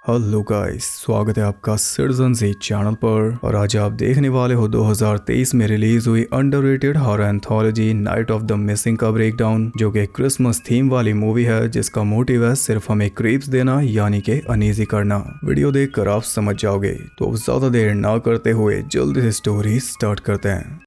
Hello guys, स्वागत है आपका सिटीजन जी चैनल पर। और आज आप देखने वाले हो 2023 में रिलीज हुई underrated horror anthology night of the missing का ब्रेकडाउन, जो कि क्रिसमस थीम वाली मूवी है जिसका मोटिव है सिर्फ हमें क्रीप्स देना यानी कि अनईजी करना। वीडियो देखकर आप समझ जाओगे, तो ज्यादा देर ना करते हुए जल्दी से स्टोरी स्टार्ट करते हैं।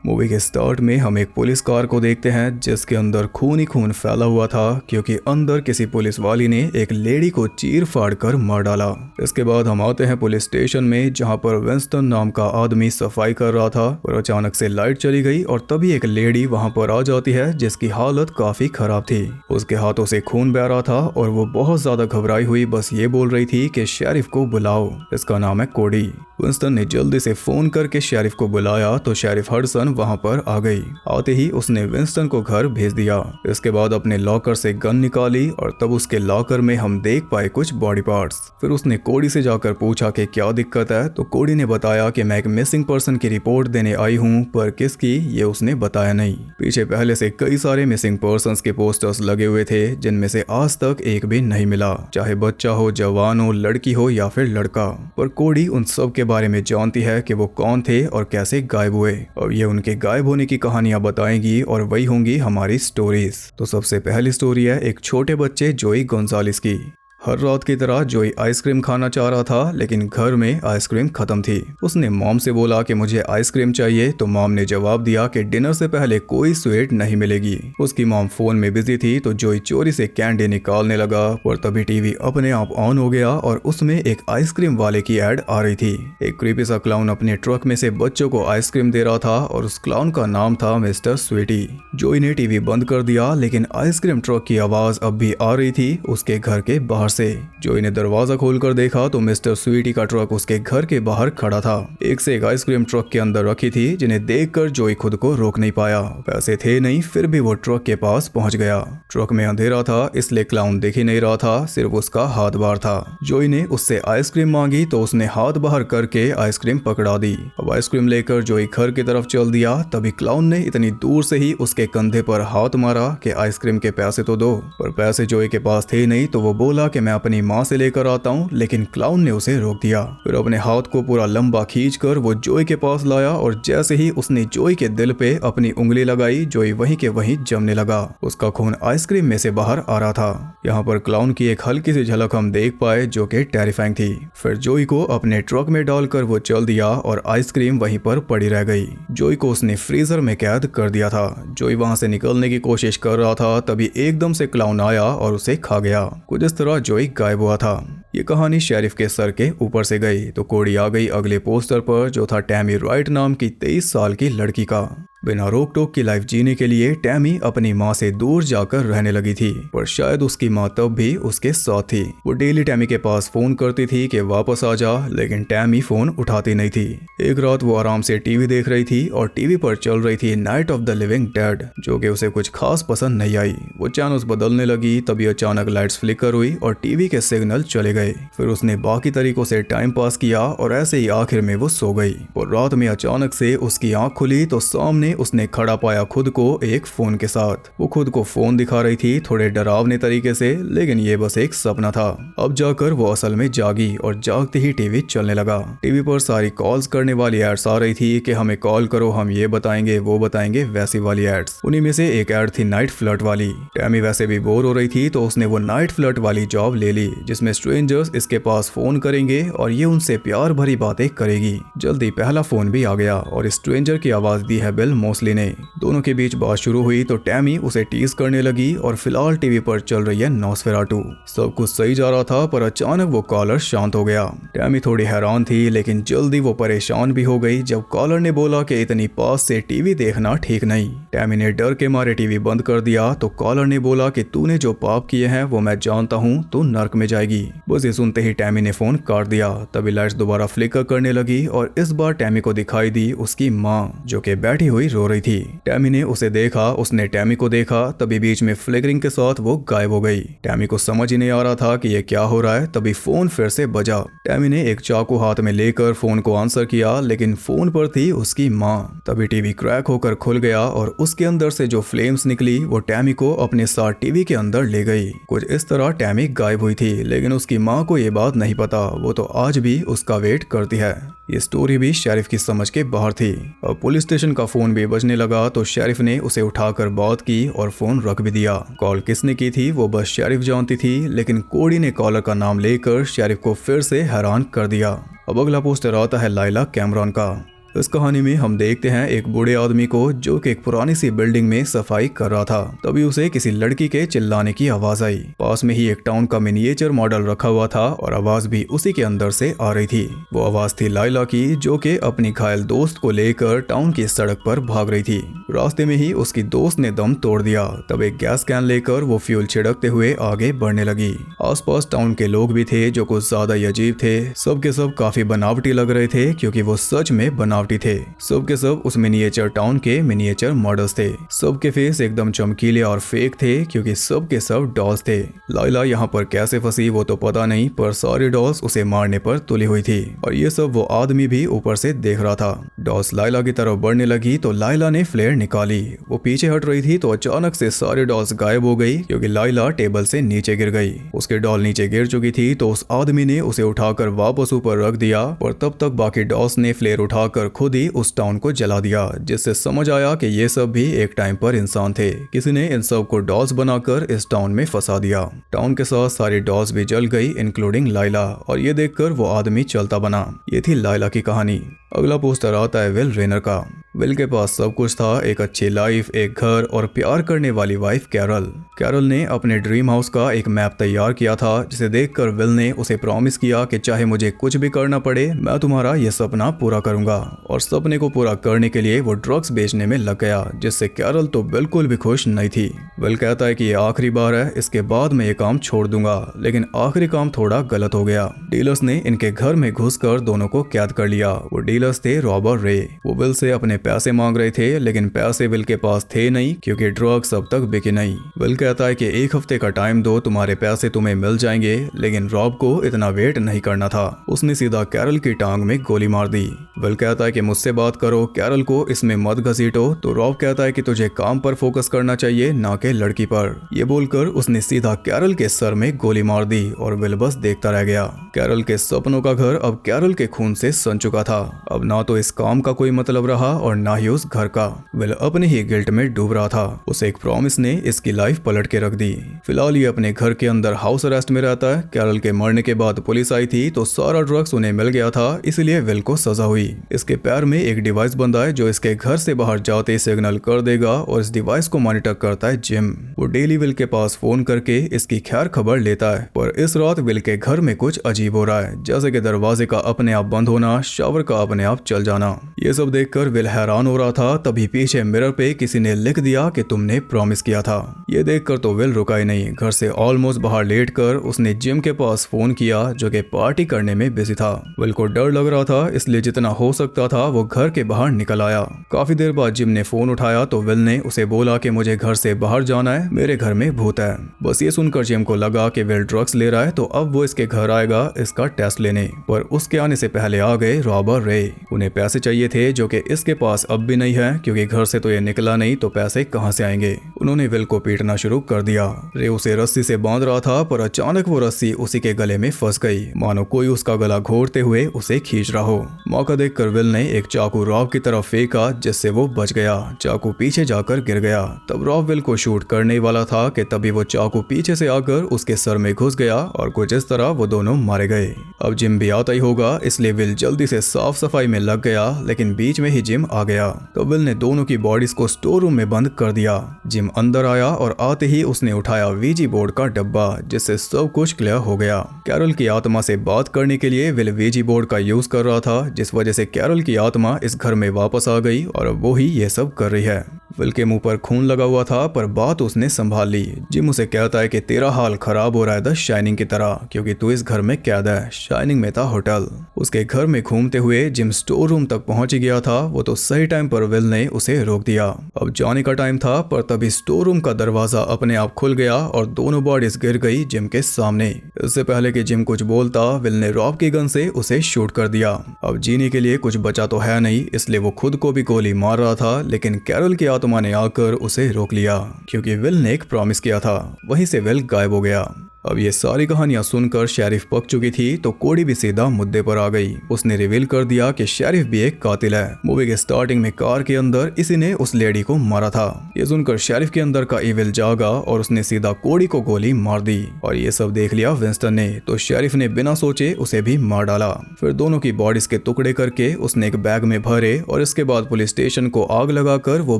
मूवी के स्टार्ट में हम एक पुलिस कार को देखते हैं जिसके अंदर खून ही खून फैला हुआ था, क्योंकि अंदर किसी पुलिस वाली ने एक लेडी को चीर फाड़ कर मार डाला। इसके बाद हम आते हैं पुलिस स्टेशन में, जहां पर विंस्टन नाम का आदमी सफाई कर रहा था और अचानक से लाइट चली गई और तभी एक लेडी वहां पर आ जाती है जिसकी हालत काफी खराब थी। उसके हाथों से खून बह रहा था और वो बहुत ज्यादा घबराई हुई बस ये बोल रही थी कि शेरिफ को बुलाओ, इसका नाम है कोडी। विंस्टन ने जल्दी से फोन करके शेरिफ को बुलाया तो शेरिफ हडसन वहां पर आ गई। आते ही उसने विंस्टन को घर भेज दिया। इसके बाद अपने लॉकर से गन निकाली और तब उसके लॉकर में हम देख पाए कुछ बॉडी पार्ट्स। फिर उसने कोडी से जाकर पूछा कि क्या दिक्कत है, तो कोडी ने बताया कि मैं एक मिसिंग पर्सन की रिपोर्ट देने आई हूँ, पर किसकी ये उसने बताया नहीं। पीछे पहले से कई सारे मिसिंग पर्सन्स के पोस्टर्स लगे हुए थे जिनमें से आज तक एक भी नहीं मिला, चाहे बच्चा हो, जवान हो, लड़की हो या फिर लड़का। पर कोडी उन सब के बारे में जानती है कि वो कौन थे और कैसे गायब हुए, और ये उनके गायब होने की कहानियां बताएंगी और वही होंगी हमारी स्टोरीज। तो सबसे पहली स्टोरी है एक छोटे बच्चे जोई गोंजालेस की। हर रात की तरह जोई आइसक्रीम खाना चाह रहा था, लेकिन घर में आइसक्रीम खत्म थी। उसने मॉम से बोला कि मुझे आइसक्रीम चाहिए, तो मॉम ने जवाब दिया कि डिनर से पहले कोई स्वीट नहीं मिलेगी। उसकी मॉम फोन में बिजी थी तो जोई चोरी से कैंडी निकालने लगा, और तभी टीवी अपने आप ऑन हो गया और उसमें एक आइसक्रीम वाले की एड आ रही थी। एक क्रीपी सा क्लाउन अपने ट्रक में से बच्चों को आइसक्रीम दे रहा था और उस क्लाउन का नाम था मिस्टर स्वीटी। जोई ने टीवी बंद कर दिया, लेकिन आइसक्रीम ट्रक की आवाज अब भी आ रही थी उसके घर के बाहर से। जोई ने दरवाजा खोलकर देखा तो मिस्टर स्वीटी का ट्रक उसके घर के बाहर खड़ा था। एक से एक आइसक्रीम ट्रक के अंदर रखी थी, जिन्हें देखकर जोई खुद को रोक नहीं पाया। पैसे थे नहीं, फिर भी वो ट्रक के पास पहुंच गया। ट्रक में अंधेरा था इसलिए क्लाउन दिख ही नहीं रहा था, सिर्फ उसका हाथ बाहर था। जोई ने उससे आइसक्रीम मांगी तो उसने हाथ बाहर करके आइसक्रीम पकड़ा दी। अब आइसक्रीम लेकर जोई घर की तरफ चल दिया, तभी क्लाउन ने इतनी दूर से ही उसके कंधे पर हाथ मारा कि आइसक्रीम के पैसे तो दो। पर पैसे जोई के पास थे नहीं, तो वो बोला कि मैं अपनी माँ से लेकर आता हूँ, लेकिन क्लाउन ने उसे रोक दिया। फिर अपने हाथ को पूरा लंबा खींचकर वो जोई के पास लाया और जैसे ही उसने जोई के दिल पे अपनी उंगली लगाई, जोई वहीं के वहीं जमने लगा। उसका खून आइसक्रीम में से बाहर आ रहा था। यहाँ पर क्लाउन की एक हल्की सी झलक हम देख पाए जो कि टेरिफाइंग थी। फिर जोई को अपने ट्रक में डालकर वो चल दिया और आइसक्रीम वहीं पर पड़ी रह गई। जोई को उसने फ्रीजर में कैद कर दिया था। जोई वहां से निकलने की कोशिश कर रहा था, तभी एकदम से क्लाउन आया और उसे खा गया। कुछ इस तरह जोई गायब हुआ था। ये कहानी शेरिफ के सर के ऊपर से गई तो कोडी आ गई अगले पोस्टर पर, जो था टैमी राइट नाम की 23 साल की लड़की का। बिना रोक टोक की लाइफ जीने के लिए टैमी अपनी माँ से दूर जाकर रहने लगी थी, पर शायद उसकी माँ तब भी उसके साथ थी। वो डेली टैमी के पास फोन करती थी कि वापस आ जा, लेकिन टैमी फोन उठाती नहीं थी। एक रात वो आराम से टीवी देख रही थी और टीवी पर चल रही थी night of the living dead, जो कि उसे कुछ खास पसंद नहीं आई। वो चैनल्स बदलने लगी, तभी अचानक लाइट्स फ्लिकर हुई और टीवी के सिग्नल चले गए। फिर उसने बाकी तरीकों से टाइम पास किया और ऐसे ही आखिर में वो सो गई। और रात में अचानक से उसकी आंख खुली तो सामने उसने खड़ा पाया खुद को एक फोन के साथ। वो खुद को फोन दिखा रही थी थोड़े डरावने तरीके से, लेकिन ये बस एक सपना था। अब जाकर वो असल में जागी और जागते ही टीवी चलने लगा। टीवी पर सारी कॉल्स करने वाली एड्स आ रही थी कि हमें कॉल करो, हम ये बताएंगे वो बताएंगे, वैसी वाली एड्स। उन्हीं में से एक एड थी नाइट फ्लर्ट वाली। टैमी वैसे भी बोर हो रही थी तो उसने वो नाइट फ्लर्ट वाली जॉब ले ली, जिसमें स्ट्रेंजर्स इसके पास फोन करेंगे और ये उनसे प्यार भरी बातें करेगी। जल्दी पहला फोन भी आ गया और स्ट्रेंजर की आवाज दी है बिल मोस्ली ने। दोनों के बीच बात शुरू हुई तो टैमी उसे टीज करने लगी और फिलहाल टीवी पर चल रही है नॉस्फेराटू। सब कुछ सही जा रहा था, पर अचानक वो कॉलर शांत हो गया। टैमी थोड़ी हैरान थी, लेकिन जल्दी वो परेशान भी हो गई जब कॉलर ने बोला कि इतनी पास से टीवी देखना ठीक नहीं। टैमी ने डर के मारे टीवी बंद कर दिया तो कॉलर ने बोला कि तूने जो पाप किए हैं वो मैं जानता हूँ, तू नर्क में जाएगी। बस ये सुनते ही टैमी ने फोन काट दिया। तभी लाइट्स दोबारा फ्लिकर करने लगी और इस बार टैमी को दिखाई दी उसकी माँ, जो कि बैठी हुई रो रही थी। टैमी ने उसे देखा, उसने टैमी को देखा, तभी बीच में फ्लिकरिंग के साथ वो गायब हो गई। टैमी को समझ ही नहीं आ रहा था कि ये क्या हो रहा है। तभी फोन फिर से बजा। टैमी ने एक चाकू हाथ में लेकर फोन को आंसर किया, लेकिन फोन पर थी उसकी माँ। तभी टीवी क्रैक होकर खुल गया और उसके अंदर से जो फ्लेम्स निकली वो टैमी को अपने साथ टीवी के अंदर ले गई। कुछ इस तरह टैमी गायब हुई थी, लेकिन उसकी माँ को ये बात नहीं पता। वो तो आज भी उसका वेट करती है। ये स्टोरी भी शेरिफ की समझ के बाहर थी। अब पुलिस स्टेशन का फोन भी बजने लगा तो शेरिफ ने उसे उठाकर बात की और फोन रख भी दिया। कॉल किसने की थी वो बस शेरिफ जानती थी, लेकिन कोडी ने कॉलर का नाम लेकर शेरिफ को फिर से हैरान कर दिया। अब अगला पोस्टर आता है लाइला कैमरॉन का। इस कहानी में हम देखते हैं एक बूढ़े आदमी को जो कि एक पुरानी सी बिल्डिंग में सफाई कर रहा था। तभी उसे किसी लड़की के चिल्लाने की आवाज आई। पास में ही एक टाउन का मिनिएचर मॉडल रखा हुआ था और आवाज भी उसी के अंदर से आ रही थी। वो आवाज थी लाइला की, जो कि अपनी घायल दोस्त को लेकर टाउन की सड़क पर भाग रही थी। रास्ते में ही उसकी दोस्त ने दम तोड़ दिया। तब एक गैस कैन लेकर वो फ्यूल छिड़कते हुए आगे बढ़ने लगी। आसपास टाउन के लोग भी थे जो कुछ ज्यादा ही अजीब थे। सब के सब काफी बनावटी लग रहे थे, क्योंकि वो सच में बनावटी थे। सब के सब उस मिनिएचर टाउन के मिनिएचर मॉडल्स थे। सबके फेस एकदम चमकीले और फेक थे, क्योंकि सब के सब डॉल्स थे। लाइला यहाँ पर कैसे फंसी वो तो पता नहीं, पर सारे डॉल्स उसे मारने पर तुली हुई थी और ये सब वो आदमी भी ऊपर से देख रहा था। डॉल्स लाइला की तरफ बढ़ने लगी तो लाइला ने फ्लेयर निकाली। वो पीछे हट रही थी तो अचानक से सारे डॉल्स गायब हो गई, क्योंकि लाइला टेबल से नीचे गिर गई। उसके डॉल नीचे गिर चुकी थी तो उस आदमी ने उसे उठाकर वापस ऊपर रख दिया, और तब तक बाकी डॉल्स ने फ्लेयर उठाकर खुद ही उस टाउन को जला दिया, जिससे समझ आया कि ये सब भी एक टाइम पर इंसान थे। किसी ने इन सब को डॉल्स बनाकर इस टाउन में फंसा दिया। टाउन के साथ सारी डॉल्स भी जल गई, इंक्लूडिंग लाइला, और ये देखकर वो आदमी चलता बना। ये थी लाइला की कहानी। अगला पोस्टर आता है विल रेनर का। विल के पास सब कुछ था, एक अच्छी लाइफ, एक घर और प्यार करने वाली वाइफ कैरल। कैरल ने अपने ड्रीम हाउस का एक मैप तैयार किया था, जिसे देखकर विल ने उसे प्रॉमिस किया कि चाहे मुझे कुछ भी करना पड़े, मैं तुम्हारा ये सपना पूरा करूंगा। और सपने को पूरा करने के लिए वो ड्रग्स बेचने में लग गया, जिससे कैरल तो बिल्कुल भी खुश नहीं थी। विल कहता है कि ये आखिरी बार है, इसके बाद मैं ये काम छोड़ दूंगा। लेकिन आखिरी काम थोड़ा गलत हो गया। डीलर्स ने इनके घर में घुसकर दोनों को कैद कर लिया। वो डीलर्स थे रॉबर रे। वो विल से अपने पैसे मांग रहे थे, लेकिन पैसे विल के पास थे नहीं, क्योंकि ड्रग्स अब तक बिके नहीं। विल कहता है कि एक हफ्ते का टाइम दो, तुम्हारे पैसे तुम्हें मिल जाएंगे। लेकिन रॉब को इतना वेट नहीं करना था। उसने सीधा कैरल की टांग में गोली मार दी। विल कहता है कि मुझसे बात करो, कैरल को इसमें मत घसीटो। तो रॉब कहता है कि तुझे काम पर फोकस करना चाहिए, ना कि लड़की पर। ये बोलकर उसने सीधा कैरल के सर में गोली मार दी और विल बस देखता रह गया। कैरल के सपनों का घर अब कैरल के खून से सन चुका था। अब ना तो इस काम का कोई मतलब रहा और ना ही उस घर का। विल अपने ही गिल्ट में डूब रहा था। उसे एक प्रॉमिस ने इसकी लाइफ पलट के रख दी। फिलहाल ये अपने घर के अंदर हाउस अरेस्ट में रहता है। कैरल के मरने के बाद पुलिस आई थी तो सारा ड्रग्स उन्हें मिल गया था, इसलिए विल को सजा हुई। इसके पैर में एक डिवाइस बंधा है जो इसके घर से बाहर जाते सिग्नल कर देगा, और इस डिवाइस को मॉनिटर करता है जिम। वो डेली विल के पास फोन करके इसकी खैर खबर लेता है। पर इस रात विल के घर में कुछ अजीब हो रहा है, जैसे कि दरवाजे का अपने आप बंद होना, शावर का अपने आप चल जाना। ये सब देखकर विल हैरान हो रहा था। तभी पीछे मिरर पे किसी ने लिख दिया कि तुमने प्रॉमिस किया था। ये देखकर तो विल रुका ही नहीं। घर से ऑलमोस्ट बाहर लेटकर उसने जिम के पास फोन किया, जो कि पार्टी करने में बिजी था। विल को डर लग रहा था, इसलिए जितना हो सकता था वो घर के बाहर निकल आया। काफी देर बाद जिम ने फोन उठाया तो विल ने उसे बोला कि मुझे घर से बाहर जाना है, मेरे घर में भूत है। बस ये सुनकर जिम को लगा कि विल ड्रग्स ले रहा है, तो अब वो इसके घर आएगा इसका टेस्ट लेने। पर उसके आने से पहले आ गए रॉबर रे। उन्हें पैसे चाहिए थे, जो कि इसके पास अब भी नहीं है, क्योंकि घर से तो ये निकला नहीं, तो पैसे कहां से आएंगे। उन्होंने विल को पीटना शुरू कर दिया। रे उसे रस्सी से बांध रहा था, पर अचानक वो रस्सी उसी के गले में फंस गई, मानो कोई उसका गला घोटते हुए उसे खींच रहा हो। मौका देखकर विल ने एक चाकू रॉब की तरफ फेंका, जिससे वो बच गया। चाकू पीछे जाकर गिर गया। तब रॉब विल को शूट करने वाला था कि तभी वो चाकू पीछे से आकर उसके सर में घुस गया, और कुछ इस तरह वो दोनों मारे गए। अब जिम भी आता ही होगा, इसलिए विल जल्दी से साफ सफाई में लग गया, लेकिन बीच में ही जिम आ गया। तो विल ने दोनों की बॉडीज को स्टोर रूम में बंद कर दिया। जिम अंदर आया और आते ही उसने उठाया वीजी बोर्ड का डब्बा, जिससे सब कुछ क्लियर हो गया। कैरल की आत्मा से बात करने के लिए विल वीजी बोर्ड का यूज कर रहा था, जिस वजह से कैरल की आत्मा इस घर में वापस आ गई और अब वो ही ये सब कर रही है। विल के मुंह पर खून लगा हुआ था पर बात उसने संभाल ली। जिम उसे कहता है कि तेरा हाल खराब हो रहा है द शाइनिंग की तरह, क्योंकि तू इस घर में कैद है। शाइनिंग में था होटल। उसके घर में घूमते हुए जिम स्टोर रूम तक पहुंच गया था। वो तो सही टाइम पर विल ने उसे रोक दिया। अब जाने का टाइम था पर तभी स्टोर रूम का दरवाजा अपने आप खुल गया और दोनों बॉडीज गिर गई जिम के सामने। इससे पहले कि जिम कुछ बोलता, विल ने रॉब की गन से उसे शूट कर दिया। अब जीने के लिए कुछ बचा तो है नहीं, इसलिए वो खुद को भी गोली मार रहा था, लेकिन कैरल की आत्मा ने आकर उसे रोक लिया, क्योंकि विल ने एक प्रॉमिस किया था। वहीं से विल गायब हो गया। अब ये सारी कहानियां सुनकर शेरिफ पक चुकी थी तो कोडी भी सीधा मुद्दे पर आ गई। उसने रिवील कर दिया कि शेरिफ भी एक कातिल है। मूवी के स्टार्टिंग में कार के अंदर इसी ने उस लेडी को मारा था। ये सुनकर शेरिफ के अंदर का इविल जागा और उसने सीधा कोडी को गोली मार दी। और ये सब देख लिया विंस्टन ने, तो शेरिफ ने बिना सोचे उसे भी मार डाला। फिर दोनों की बॉडीज के टुकड़े करके उसने एक बैग में भरे और इसके बाद पुलिस स्टेशन को आग लगाकर वो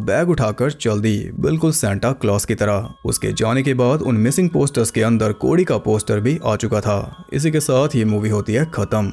बैग उठाकर चल दी, बिल्कुल सेंटा क्लॉज की तरह। उसके जाने के बाद उन मिसिंग पोस्टर्स के अंदर कोडी का पोस्टर भी आ चुका था। इसी के साथ ये मूवी होती है खत्म।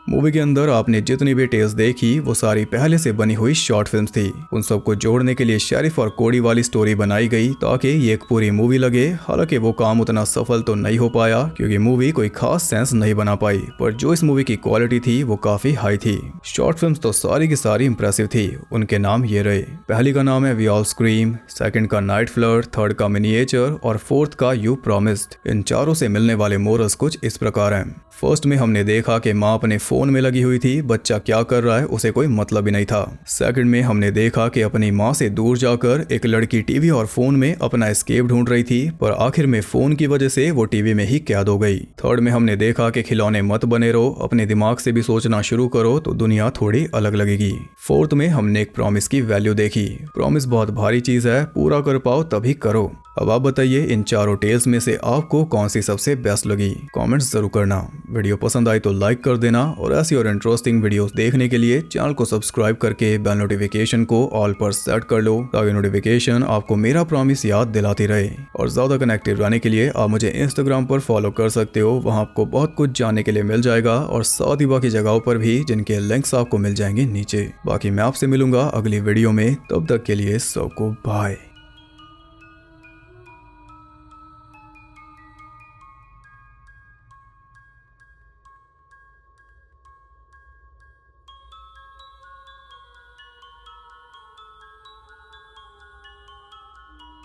मूवी के अंदर आपने जितनी भी टेल्स देखी वो सारी पहले से बनी हुई शॉर्ट फिल्म्स थी। उन सबको जोड़ने के लिए शेरिफ और कोडी वाली स्टोरी बनाई गई ताकि ये एक पूरी मूवी लगे। हालांकि वो काम उतना सफल तो नहीं हो पाया क्योंकि मूवी कोई खास सेंस नहीं बना पाई, पर जो इस मूवी की क्वालिटी थी वो काफी हाई थी। शॉर्ट फिल्म्स तो सारी की सारी इंप्रेसिव थी। उनके नाम ये रहे। पहली का नाम है वी ऑल स्क्रीम, सेकंड का नाइट फ्लर्ट, थर्ड का मिनिएचर और फोर्थ का यू प्रॉमिस्ड। इन चारों से मिलने वाले मोरल्स कुछ इस प्रकार हैं। फर्स्ट में हमने देखा कि माँ अपने फोन में लगी हुई थी, बच्चा क्या कर रहा है उसे कोई मतलब ही नहीं था। सेकंड में हमने देखा कि अपनी माँ से दूर जाकर एक लड़की टीवी और फोन में अपना एस्केप ढूंढ रही थी, पर आखिर में फोन की वजह से वो टीवी में ही कैद हो गई। थर्ड में हमने देखा कि खिलौने मत बने रहो, अपने दिमाग से भी सोचना शुरू करो तो दुनिया थोड़ी अलग लगेगी। फोर्थ में हमने एक प्रॉमिस की वैल्यू देखी। प्रॉमिस बहुत भारी चीज है, पूरा कर पाओ तभी करो। अब आप बताइए इन चारों टेल्स में से आपको कौन सी सबसे बेस्ट लगी? कमेंट्स जरूर करना। वीडियो पसंद आई तो लाइक कर देना और ऐसी और इंटरेस्टिंग वीडियोस देखने के लिए चैनल को सब्सक्राइब करके बेल नोटिफिकेशन को ऑल पर सेट कर लो ताकि नोटिफिकेशन आपको मेरा प्रॉमिस याद दिलाती रहे। और ज्यादा कनेक्टेड रहने के लिए आप मुझे इंस्टाग्राम पर फॉलो कर सकते हो, वहाँ आपको बहुत कुछ जानने के लिए मिल जाएगा और साथ ही बाकी जगहों पर भी जिनके लिंक्स आपको मिल जाएंगे नीचे। बाकी मैं आपसे मिलूंगा अगली वीडियो में, तब तक के लिए सबको बाय।